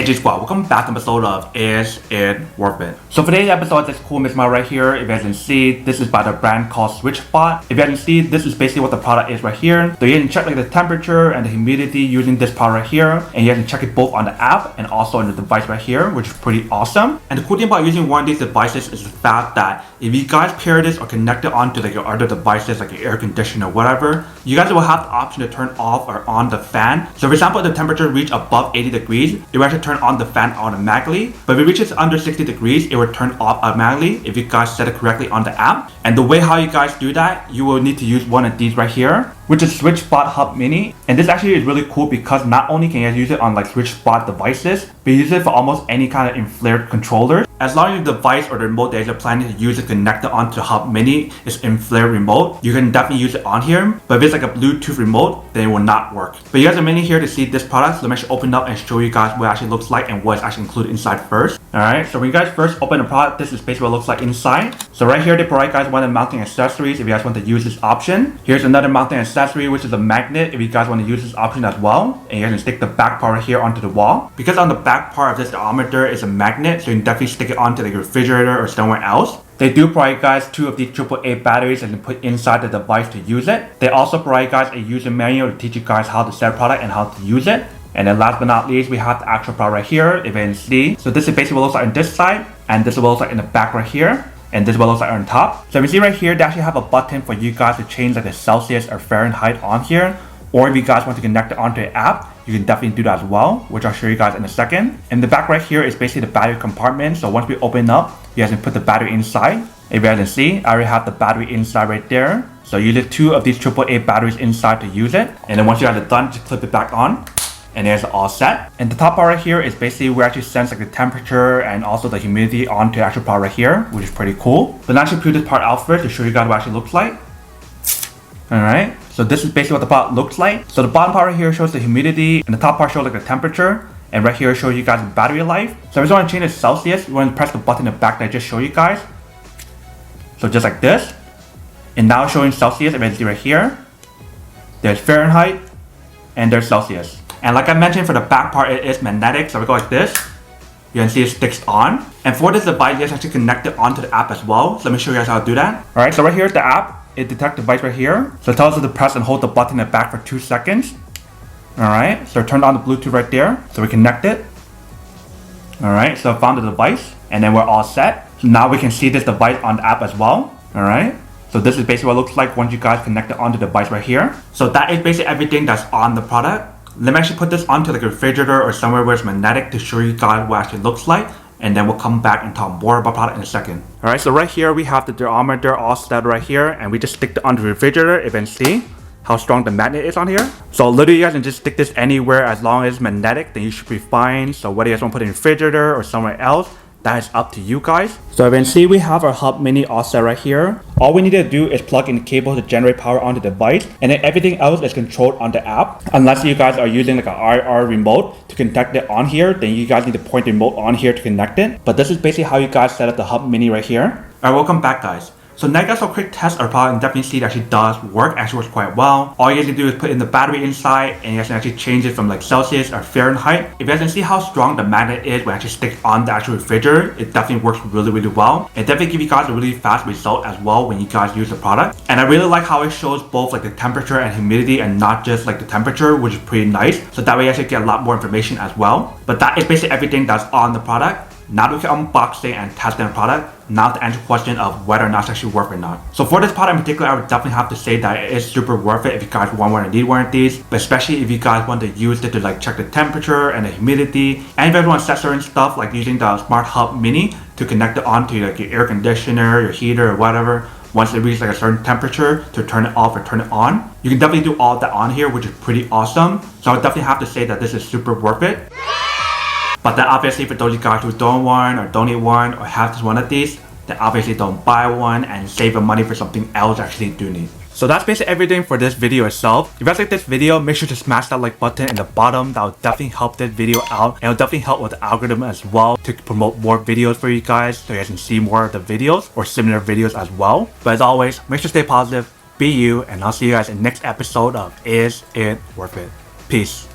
Hey G Squad, welcome back to an episode of Is It Worth It? So for today's episode, this cool Miss right here. If you guys can see, this is by the brand called SwitchBot. If you guys can see, this is basically what the product is right here. So you can check like the temperature and the humidity using this product right here. And you guys can check it both on the app and also on the device right here, which is pretty awesome. And the cool thing about using one of these devices is the fact that if you guys pair this or connect it onto like your other devices like your air conditioner or whatever, you guys will have the option to turn off or on the fan. So for example, if the temperature reaches above 80 degrees, it will actually turn on the fan automatically. But if it reaches under 60 degrees, it will turn off automatically if you guys set it correctly on the app. And the way how you guys do that, you will need to use one of these right here, which is SwitchBot Hub Mini. And this actually is really cool because not only can you guys use it on like SwitchBot devices, but you use it for almost any kind of inflared controllers. As long as your device or the remote that you're planning to use it connected onto the Hub Mini is inflared remote, you can definitely use it on here. But if it's like a Bluetooth remote, then it will not work. But you guys are mainly here to see this product, so let me actually open up and show you guys what it actually looks like and what's actually included inside first. Alright, so when you guys first open the product, this is basically what it looks like inside. So right here, they provide guys one of the mounting accessories if you guys want to use this option. Here's another mounting accessory, which is a magnet if you guys want to use this option as well. And you guys can stick the back part right here onto the wall. Because on the back part of this thermometer is a magnet, so you can definitely stick it onto the refrigerator or somewhere else. They do provide guys 2 of these AAA batteries that you can put inside the device to use it. They also provide guys a user manual to teach you guys how to set a product and how to use it. And then last but not least, we have the actual product right here, if you can see. So this is basically what it looks like on this side, and this is what it looks like in the back right here, and this is what it looks like on top. So if you see right here, they actually have a button for you guys to change like the Celsius or Fahrenheit on here. Or if you guys want to connect it onto an app, you can definitely do that as well, which I'll show you guys in a second. And the back right here is basically the battery compartment. So once we open up, you guys can put the battery inside. If you guys can see, I already have the battery inside right there. So you use 2 of these AAA batteries inside to use it. And then once you guys are done, just clip it back on. And there's all set. And the top part right here is basically where actually sense like the temperature and also the humidity onto the actual part right here, which is pretty cool. So now I should put this part out first to show you guys what it actually looks like. Alright, so this is basically what the part looks like. So the bottom part right here shows the humidity, and the top part shows like the temperature. And right here shows you guys the battery life. So if you want to change the Celsius, you want to press the button in the back that I just showed you guys. So just like this. And now showing Celsius, if you can see right here. There's Fahrenheit, and there's Celsius. And like I mentioned, for the back part, it is magnetic. So we go like this. You can see it sticks on. And for this device, you guys actually connect it onto the app as well. So let me show you guys how to do that. Alright, so right here is the app. It detects the device right here. So it tells us to press and hold the button in the back for 2 seconds. Alright, so turn on the Bluetooth right there. So we connect it. Alright, so I found the device. And then we're all set. So now we can see this device on the app as well. Alright. So this is basically what it looks like once you guys connect it onto the device right here. So that is basically everything that's on the product. Let me actually put this onto like a refrigerator or somewhere where it's magnetic to show you guys what it actually looks like. And then we'll come back and talk more about product in a second. Alright, so right here we have the thermometer all set right here. And we just stick it onto the refrigerator. If you can see how strong the magnet is on here. So literally you guys can just stick this anywhere as long as it's magnetic, then you should be fine. So whether you guys want to put it in the refrigerator or somewhere else, that is up to you guys. So you can see we have our Hub Mini all set right here. All we need to do is plug in the cable to generate power on the device, and then everything else is controlled on the app. Unless you guys are using like an IR remote to connect it on here, then you guys need to point the remote on here to connect it. But this is basically how you guys set up the Hub Mini right here. Alright, welcome back guys. So now you guys saw a quick test of our product and definitely see it actually does work, actually works quite well. All you guys need to do is put in the battery inside and you guys can actually change it from like Celsius or Fahrenheit. If you guys can see how strong the magnet is when it actually sticks on the actual refrigerator, it definitely works really well. It definitely gives you guys a really fast result as well when you guys use the product. And I really like how it shows both like the temperature and humidity and not just like the temperature, which is pretty nice. So that way you actually get a lot more information as well. But that is basically everything that's on the product. Now that we can unbox it and test the product, now to answer the question of whether or not it's actually worth it or not. So for this product in particular, I would definitely have to say that it is super worth it if you guys want one or need one of these. But especially if you guys want to use it to like check the temperature and the humidity. And if you guys want to set certain stuff like using the Smart Hub Mini to connect it onto like your air conditioner, your heater or whatever. Once it reaches like a certain temperature to turn it off or turn it on. You can definitely do all that on here, which is pretty awesome. So I would definitely have to say that this is super worth it. But then obviously for those of you guys who don't want or don't need one or have just one of these, then obviously don't buy one and save your money for something else you actually do need. So that's basically everything for this video itself. If you guys like this video, make sure to smash that like button in the bottom. That will definitely help this video out. And it will definitely help with the algorithm as well to promote more videos for you guys so you guys can see more of the videos or similar videos as well. But as always, make sure to stay positive, be you, and I'll see you guys in the next episode of Is It Worth It? Peace.